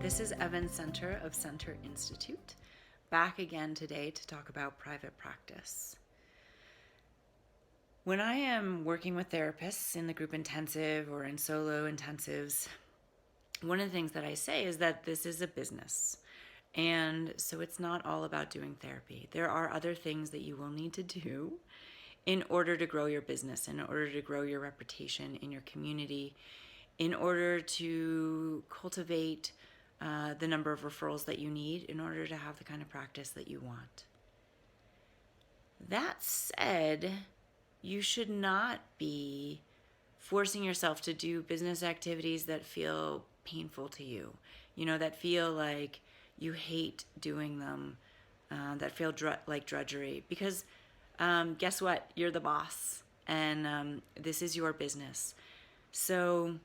This is Evan Center of Center Institute, back again today to talk about private practice. When I am working with therapists in the group intensive or in solo intensives, one of the things that I say is that this is a business. And so it's not all about doing therapy. There are other things that you will need to do in order to grow your business, in order to grow your reputation in your community, in order to cultivate the number of referrals that you need in order to have the kind of practice that you want. That said, you should not be forcing yourself to do business activities that feel painful to you, that feel like you hate doing them, that feel like drudgery. Because guess what? You're the boss, and this is your business. So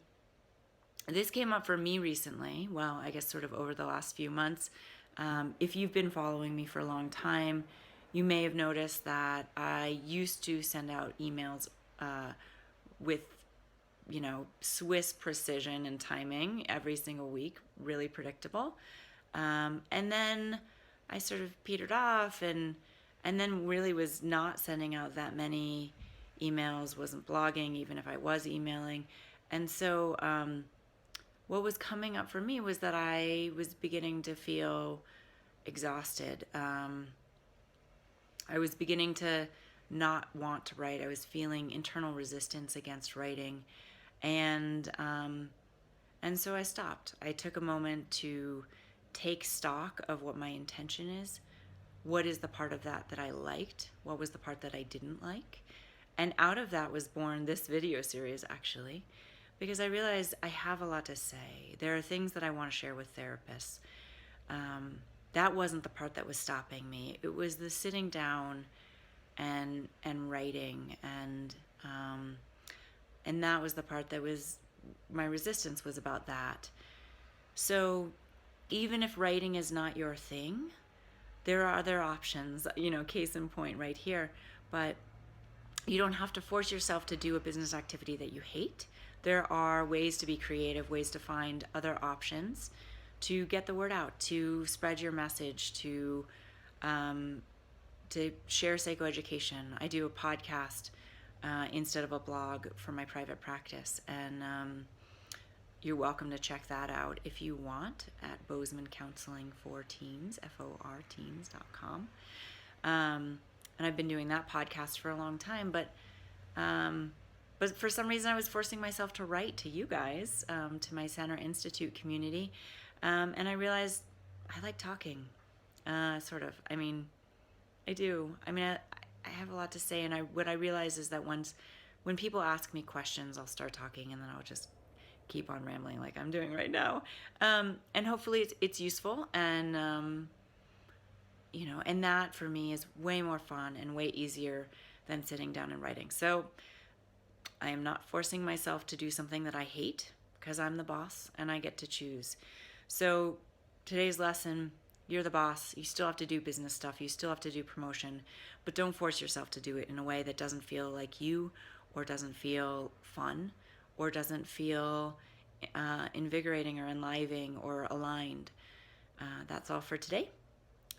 this came up for me recently, well, I guess sort of over the last few months. If you've been following me for a long time, you may have noticed that I used to send out emails with, Swiss precision and timing every single week, really predictable. And then I sort of petered off and then really was not sending out that many emails, wasn't blogging, even if I was emailing. And so what was coming up for me was that I was beginning to feel exhausted. I was beginning to not want to write. I was feeling internal resistance against writing. And so I stopped. I took a moment to take stock of what my intention is. What is the part of that I liked? What was the part that I didn't like? And out of that was born this video series, actually, because I realized I have a lot to say. There are things that I want to share with therapists. That wasn't the part that was stopping me. It was the sitting down and writing, and that was the part that was, my resistance was about that. So even if writing is not your thing, there are other options, case in point right here. But you don't have to force yourself to do a business activity that you hate. There are ways to be creative, ways to find other options to get the word out, to spread your message, to share psychoeducation. I do a podcast instead of a blog for my private practice, and you're welcome to check that out if you want at Bozeman Counseling for Teens, FORteens.com. And I've been doing that podcast for a long time, but for some reason I was forcing myself to write to you guys, to my Center Institute community, and I realized I like talking, sort of. I do. I have a lot to say, and what I realize is that when people ask me questions, I'll start talking, and then I'll just keep on rambling like I'm doing right now, and hopefully it's useful, and and that for me is way more fun and way easier than sitting down and writing. So I am not forcing myself to do something that I hate, because I'm the boss and I get to choose. So today's lesson, you're the boss. You still have to do business stuff. You still have to do promotion, but don't force yourself to do it in a way that doesn't feel like you, or doesn't feel fun, or doesn't feel invigorating or enlivening or aligned. That's all for today.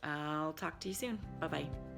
I'll talk to you soon. Bye-bye.